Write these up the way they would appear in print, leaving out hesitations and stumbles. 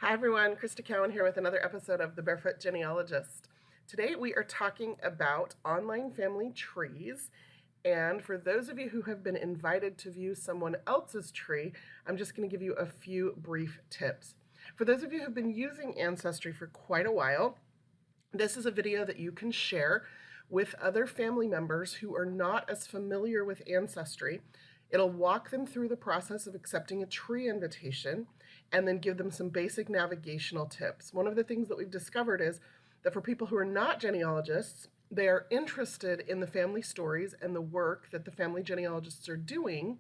Hi everyone, Crista Cowan here with another episode of The Barefoot Genealogist. Today we are talking about online family trees, and for those of you who have been invited to view someone else's tree, I'm just going to give you a few brief tips. For those of you who have been using Ancestry for quite a while, this is a video that you can share with other family members who are not as familiar with Ancestry. It'll walk them through the process of accepting a tree invitation and then give them some basic navigational tips. One of the things that we've discovered is that for people who are not genealogists, they are interested in the family stories and the work that the family genealogists are doing,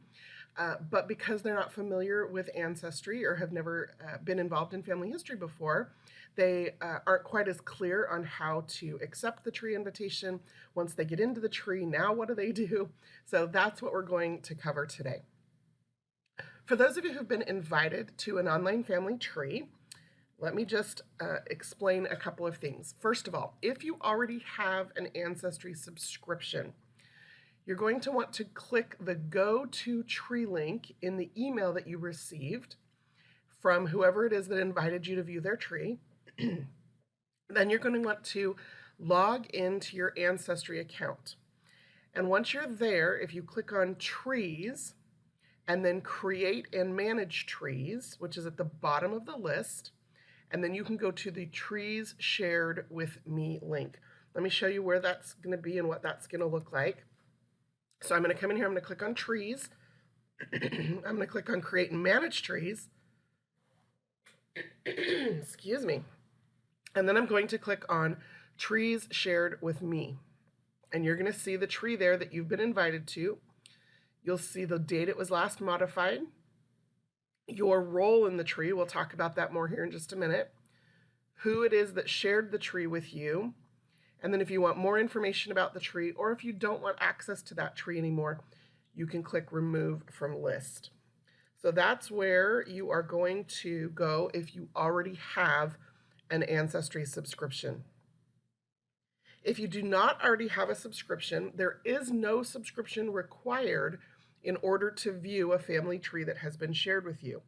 but because they're not familiar with Ancestry or have never been involved in family history before, they aren't quite as clear on how to accept the tree invitation. Once they get into the tree, now what do they do? So that's what we're going to cover today. For those of you who've been invited to an online family tree, let me just explain a couple of things. First of all, if you already have an Ancestry subscription, you're going to want to click the Go to Tree link in the email that you received from whoever it is that invited you to view their tree. Then you're going to want to log into your Ancestry account. And once you're there, if you click on Trees and then Create and Manage Trees, which is at the bottom of the list, and then you can go to the Trees Shared with Me link. Let me show you where that's going to be and what that's going to look like. So I'm going to come in here, I'm going to click on Trees. I'm going to click on Create and Manage Trees. Excuse me. And then I'm going to click on Trees Shared with Me. And you're going to see the tree there that you've been invited to. You'll see the date it was last modified, your role in the tree, we'll talk about that more here in just a minute, who it is that shared the tree with you, and then if you want more information about the tree, or if you don't want access to that tree anymore, you can click Remove from List. So that's where you are going to go if you already have an Ancestry subscription. If you do not already have a subscription, there is no subscription required in order to view a family tree that has been shared with you.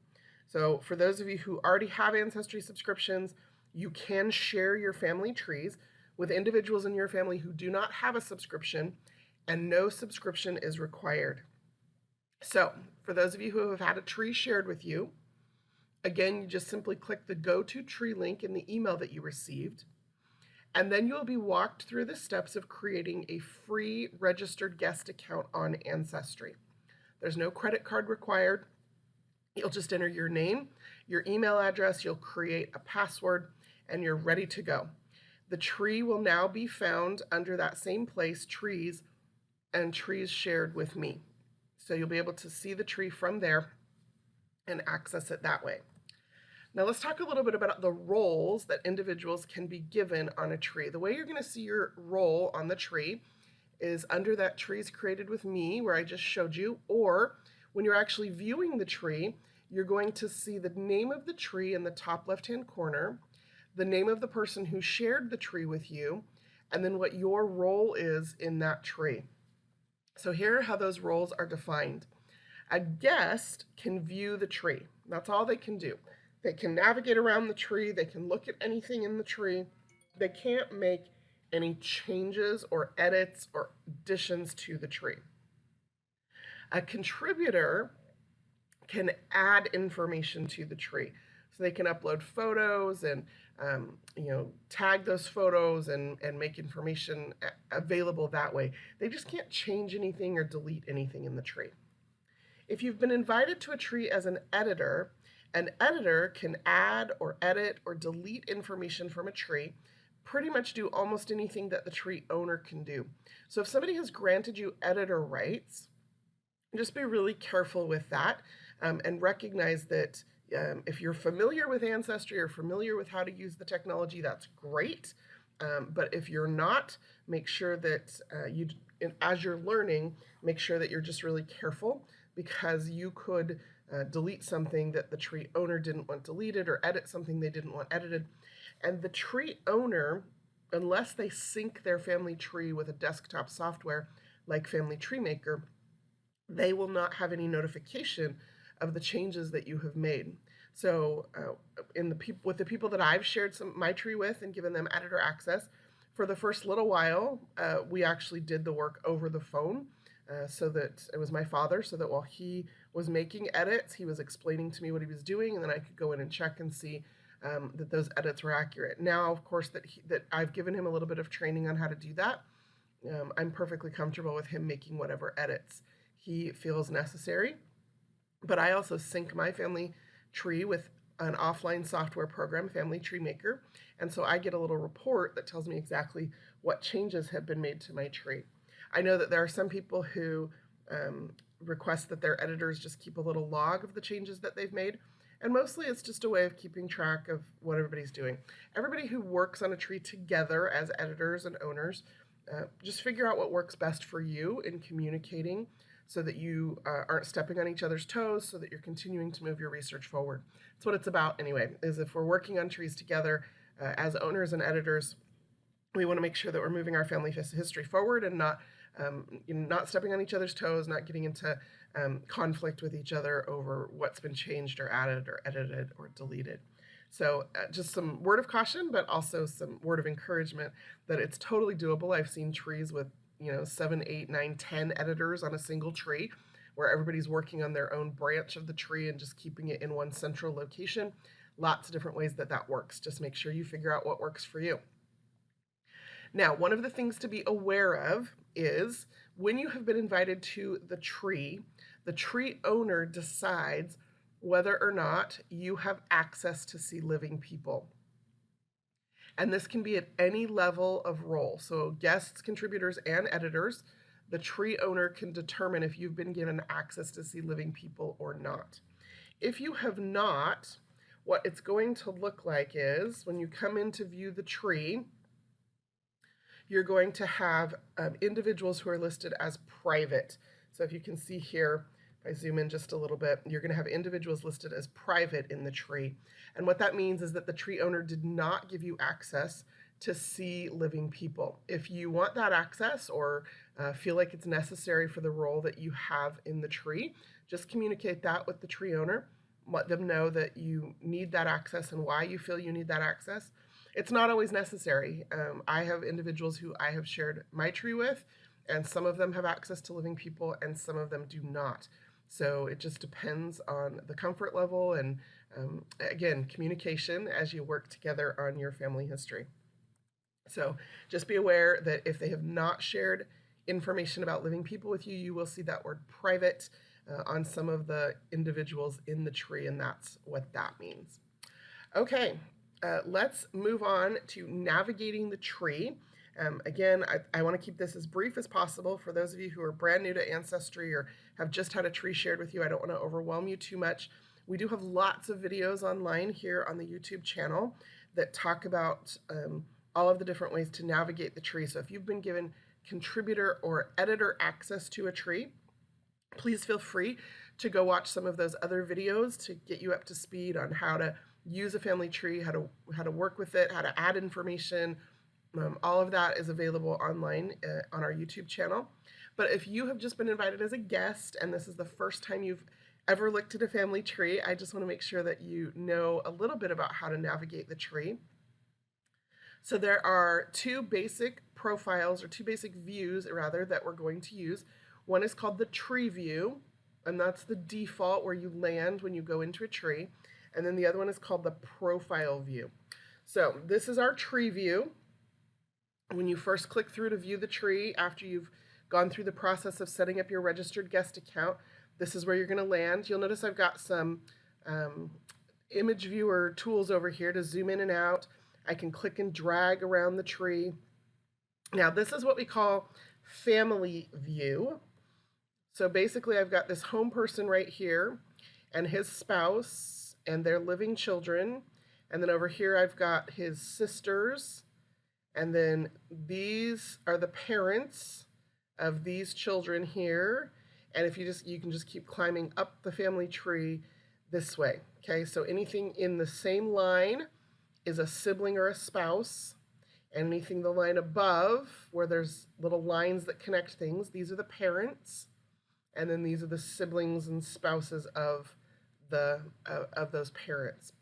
So for those of you who already have Ancestry subscriptions, you can share your family trees with individuals in your family who do not have a subscription, and no subscription is required. So for those of you who have had a tree shared with you, again, you just simply click the Go to Tree link in the email that you received. And then you'll be walked through the steps of creating a free registered guest account on Ancestry. There's no credit card required. You'll just enter your name, your email address, you'll create a password, and you're ready to go. The tree will now be found under that same place, Trees and Trees Shared with Me. So you'll be able to see the tree from there and access it that way. Now let's talk a little bit about the roles that individuals can be given on a tree. The way you're going to see your role on the tree is under that Trees Created with Me, where I just showed you, or when you're actually viewing the tree, you're going to see the name of the tree in the top left-hand corner, the name of the person who shared the tree with you, and then what your role is in that tree. So here are how those roles are defined. A guest can view the tree. That's all they can do. They can navigate around the tree, they can look at anything in the tree. They can't make any changes or edits or additions to the tree. A contributor can add information to the tree. So they can upload photos and tag those photos and make information available that way. They just can't change anything or delete anything in the tree. If you've been invited to a tree as an editor can add or edit or delete information from a tree, pretty much do almost anything that the tree owner can do. So if somebody has granted you editor rights, just be really careful with that and recognize that if you're familiar with Ancestry or familiar with how to use the technology, that's great. But if you're not, make sure that as you're learning, make sure that you're just really careful, because you could delete something that the tree owner didn't want deleted or edit something they didn't want edited. And the tree owner, unless they sync their family tree with a desktop software like Family Tree Maker, they will not have any notification of the changes that you have made. So with the people that I've shared my tree with and given them editor access, for the first little while, we actually did the work over the phone. So that it was my father, so that while he was making edits, he was explaining to me what he was doing, and then I could go in and check and see that those edits were accurate. Now, of course, that I've given him a little bit of training on how to do that, I'm perfectly comfortable with him making whatever edits he feels necessary. But I also sync my family tree with an offline software program, Family Tree Maker, and so I get a little report that tells me exactly what changes have been made to my tree. I know that there are some people who request that their editors just keep a little log of the changes that they've made, and mostly it's just a way of keeping track of what everybody's doing. Everybody who works on a tree together as editors and owners, just figure out what works best for you in communicating so that you aren't stepping on each other's toes, so that you're continuing to move your research forward. That's what it's about anyway, is if we're working on trees together as owners and editors, we want to make sure that we're moving our family history forward and not stepping on each other's toes, not getting into conflict with each other over what's been changed or added or edited or deleted. So just some word of caution, but also some word of encouragement that it's totally doable. I've seen trees with 7, 8, 9, 10 editors on a single tree, where everybody's working on their own branch of the tree and just keeping it in one central location. Lots of different ways that works. Just make sure you figure out what works for you. Now, one of the things to be aware of is when you have been invited to the tree owner decides whether or not you have access to see living people. And this can be at any level of role. So guests, contributors, and editors, the tree owner can determine if you've been given access to see living people or not. If you have not, what it's going to look like is when you come in to view the tree, you're going to have individuals who are listed as private. So if you can see here, if I zoom in just a little bit, you're going to have individuals listed as private in the tree. And what that means is that the tree owner did not give you access to see living people. If you want that access or feel like it's necessary for the role that you have in the tree, just communicate that with the tree owner. Let them know that you need that access and why you feel you need that access. It's not always necessary. I have individuals who I have shared my tree with, and some of them have access to living people and some of them do not. So it just depends on the comfort level and, again, communication as you work together on your family history. So just be aware that if they have not shared information about living people with you, you will see that word private on some of the individuals in the tree, and that's what that means. Okay, let's move on to navigating the tree. Again, I want to keep this as brief as possible for those of you who are brand new to Ancestry or have just had a tree shared with you. I don't want to overwhelm you too much. We do have lots of videos online here on the YouTube channel that talk about all of the different ways to navigate the tree. So if you've been given contributor or editor access to a tree, please feel free to go watch some of those other videos to get you up to speed on how to use a family tree, how to work with it, how to add information. All of that is available online on our YouTube channel. But if you have just been invited as a guest and this is the first time you've ever looked at a family tree, I just want to make sure that you know a little bit about how to navigate the tree. So there are two basic profiles, or two basic views rather, that we're going to use. One is called the tree view, and that's the default where you land when you go into a tree. And then the other one is called the profile view. So this is our tree view. When you first click through to view the tree, after you've gone through the process of setting up your registered guest account, this is where you're going to land. You'll notice I've got some image viewer tools over here to zoom in and out. I can click and drag around the tree. Now this is what we call family view. So basically I've got this home person right here and his spouse and their living children. And then over here I've got his sisters. And then these are the parents of these children here. And if you can just keep climbing up the family tree this way. Okay, so anything in the same line is a sibling or a spouse. And anything the line above, where there's little lines that connect things, these are the parents. And then these are the siblings and spouses of those parents.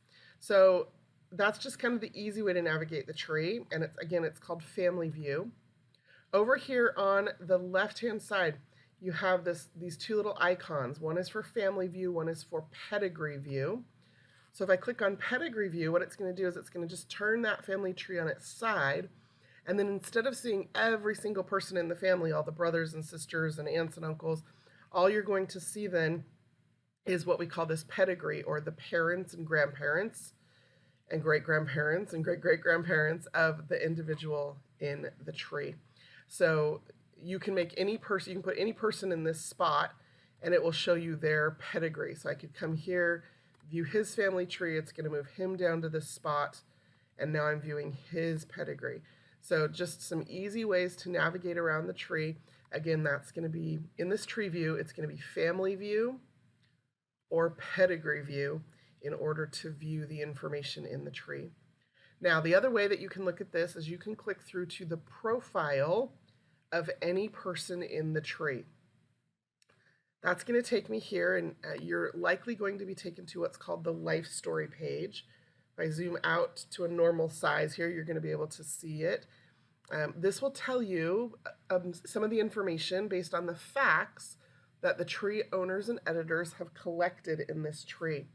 So that's just kind of the easy way to navigate the tree. And it's called Family View. Over here on the left-hand side, you have these two little icons. One is for Family View, one is for Pedigree View. So if I click on Pedigree View, what it's going to do is it's going to just turn that family tree on its side. And then instead of seeing every single person in the family, all the brothers and sisters and aunts and uncles, all you're going to see then is what we call this pedigree, or the parents and grandparents and great-grandparents and great-great-grandparents of the individual in the tree. So you can make any person, you can put any person in this spot and it will show you their pedigree. So I could come here, view his family tree, it's going to move him down to this spot, and now I'm viewing his pedigree. So just some easy ways to navigate around the tree. Again, that's going to be, in this tree view, it's going to be Family View or Pedigree View in order to view the information in the tree. Now, the other way that you can look at this is you can click through to the profile of any person in the tree. That's going to take me here, and you're likely going to be taken to what's called the life story page. If I zoom out to a normal size here, you're going to be able to see it. This will tell you some of the information based on the facts that the tree owners and editors have collected in this tree.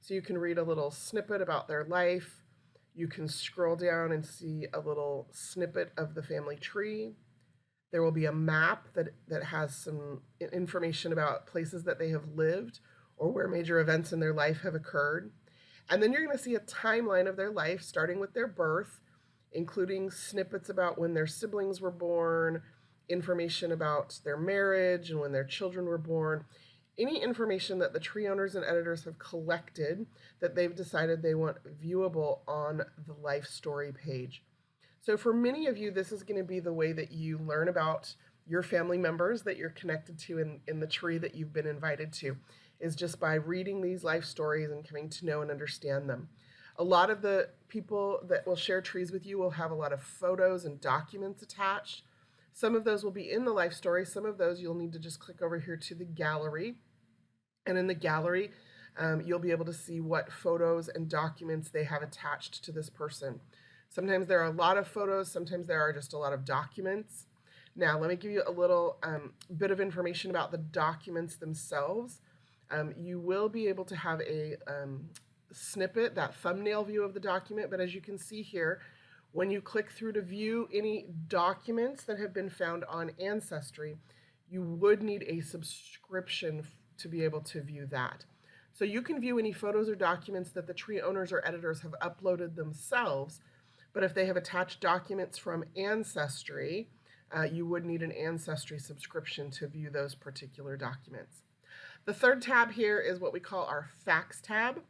So you can read a little snippet about their life. You can scroll down and see a little snippet of the family tree. There will be a map that has some information about places that they have lived or where major events in their life have occurred. And then you're going to see a timeline of their life, starting with their birth, including snippets about when their siblings were born, information about their marriage and when their children were born. Any information that the tree owners and editors have collected that they've decided they want viewable on the life story page. So for many of you, this is going to be the way that you learn about your family members that you're connected to in the tree that you've been invited to, is just by reading these life stories and coming to know and understand them. A lot of the people that will share trees with you will have a lot of photos and documents attached. Some of those will be in the life story. Some of those you'll need to just click over here to the gallery. And in the gallery, you'll be able to see what photos and documents they have attached to this person. Sometimes there are a lot of photos, sometimes there are just a lot of documents. Now, let me give you a little bit of information about the documents themselves. You will be able to have a snippet, that thumbnail view of the document, but as you can see here, when you click through to view any documents that have been found on Ancestry, you would need a subscription to be able to view that. So you can view any photos or documents that the tree owners or editors have uploaded themselves, but if they have attached documents from Ancestry, you would need an Ancestry subscription to view those particular documents. The third tab here is what we call our Facts tab,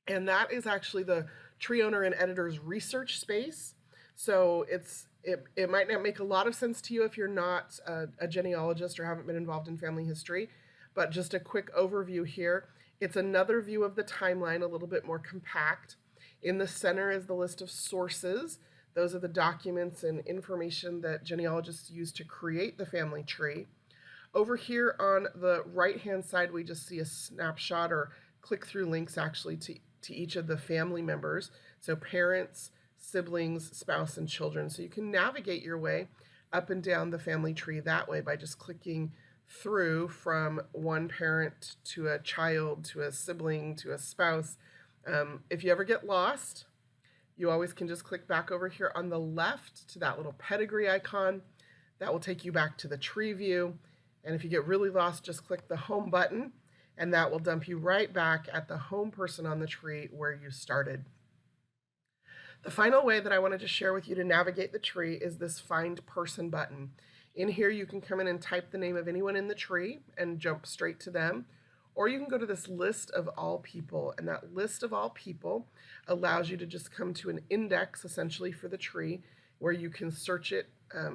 and that is actually the tree owner and editor's research space. So it might not make a lot of sense to you if you're not a genealogist or haven't been involved in family history, but just a quick overview here. It's another view of the timeline, a little bit more compact. In the center is the list of sources. Those are the documents and information that genealogists use to create the family tree. Over here on the right-hand side, we just see a snapshot or click-through links actually to each of the family members. So parents, siblings, spouse, and children. So you can navigate your way up and down the family tree that way by just clicking through from one parent to a child to a sibling to a spouse. If you ever get lost, you always can just click back over here on the left to that little pedigree icon. That will take you back to the tree view. And if you get really lost, just click the home button, and that will dump you right back at the home person on the tree where you started. The final way that I wanted to share with you to navigate the tree is this Find Person button. In here, you can come in and type the name of anyone in the tree and jump straight to them. Or you can go to this list of all people, and that list of all people allows you to just come to an index, essentially, for the tree, where you can search it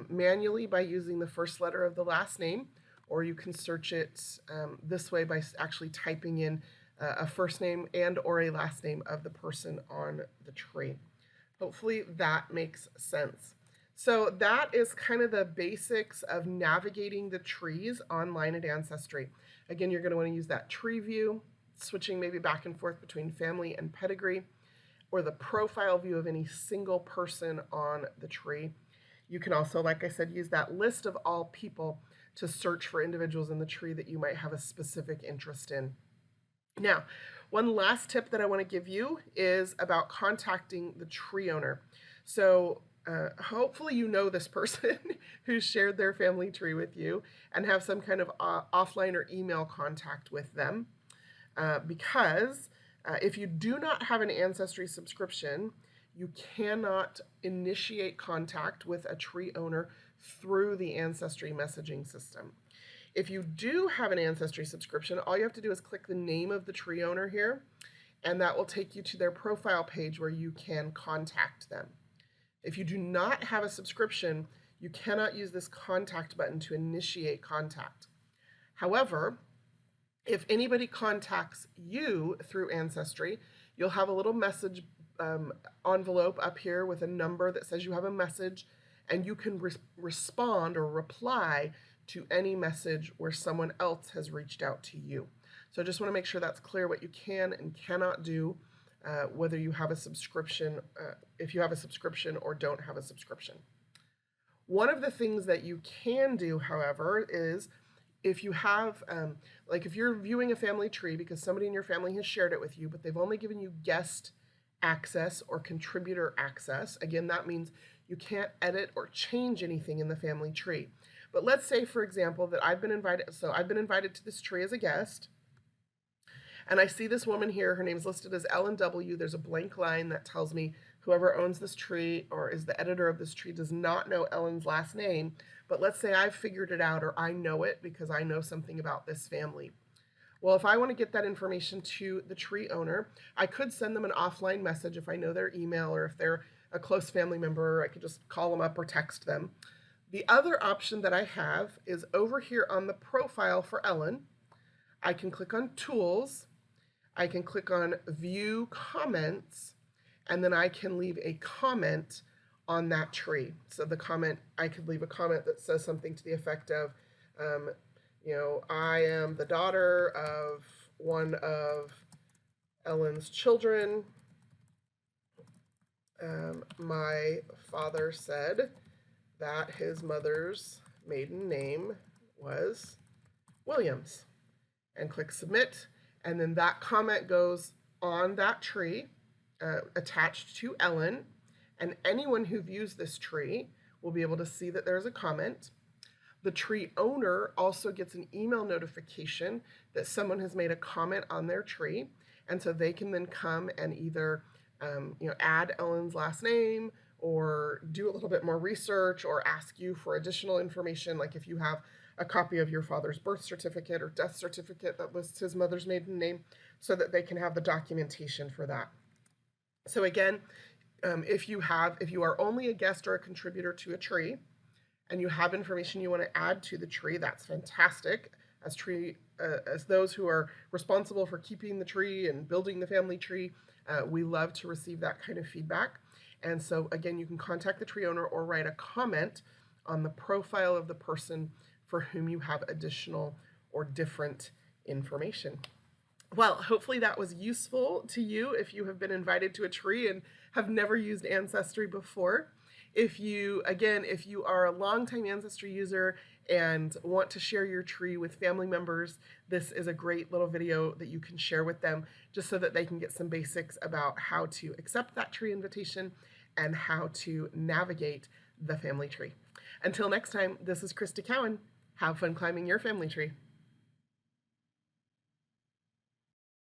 manually by using the first letter of the last name, or you can search it this way by actually typing in a first name and or a last name of the person on the tree. Hopefully that makes sense. So that is kind of the basics of navigating the trees online at Ancestry. Again, you're going to want to use that tree view, switching maybe back and forth between family and pedigree. or the profile view of any single person on the tree. You can also, like I said, use that list of all people to search for individuals in the tree that you might have a specific interest in. Now, one last tip that I want to give you is about contacting the tree owner. So hopefully you know this person who shared their family tree with you and have some kind of offline or email contact with them. Because if you do not have an Ancestry subscription, you cannot initiate contact with a tree owner through the Ancestry messaging system. If you do have an Ancestry subscription, all you have to do is click the name of the tree owner here, and that will take you to their profile page where you can contact them. If you do not have a subscription, you cannot use this contact button to initiate contact. However, if anybody contacts you through Ancestry, you'll have a little message envelope up here with a number that says you have a message, and you can respond or reply to any message where someone else has reached out to you. So I just want to make sure that's clear what you can and cannot do, whether you have a subscription, if you have a subscription or don't have a subscription. One of the things that you can do, however, is if you have, like if you're viewing a family tree because somebody in your family has shared it with you, but they've only given you guest access or contributor access, again, that means you can't edit or change anything in the family tree. But let's say, for example, that I've been invited to this tree as a guest, and I see this woman here, her name's listed as Ellen W. There's a blank line that tells me whoever owns this tree or is the editor of this tree does not know Ellen's last name, but let's say I've figured it out or I know it because I know something about this family. Well, if I want to get that information to the tree owner, I could send them an offline message if I know their email, or if they're a close family member, I could just call them up or text them. The other option that I have is over here on the profile for Ellen. I can click on Tools, I can click on View Comments, and then I can leave a comment on that tree. So the comment, I could leave a comment that says something to the effect of, you know, I am the daughter of one of Ellen's children. My father said that his mother's maiden name was Williams, and click Submit, and then that comment goes on that tree attached to Ellen, and anyone who views this tree will be able to see that there's a comment. The tree owner also gets an email notification that someone has made a comment on their tree, and so they can then come and either add Ellen's last name, or do a little bit more research, or ask you for additional information, like if you have a copy of your father's birth certificate or death certificate that lists his mother's maiden name, so that they can have the documentation for that. So again, if you are only a guest or a contributor to a tree, and you have information you want to add to the tree, that's fantastic. As those who are responsible for keeping the tree and building the family tree, we love to receive that kind of feedback. And so again, you can contact the tree owner or write a comment on the profile of the person for whom you have additional or different information. Well, hopefully that was useful to you if you have been invited to a tree and have never used Ancestry before. If you are a longtime Ancestry user and want to share your tree with family members, this is a great little video that you can share with them, just so that they can get some basics about how to accept that tree invitation and how to navigate the family tree. Until next time, this is Crista Cowan. Have fun climbing your family tree.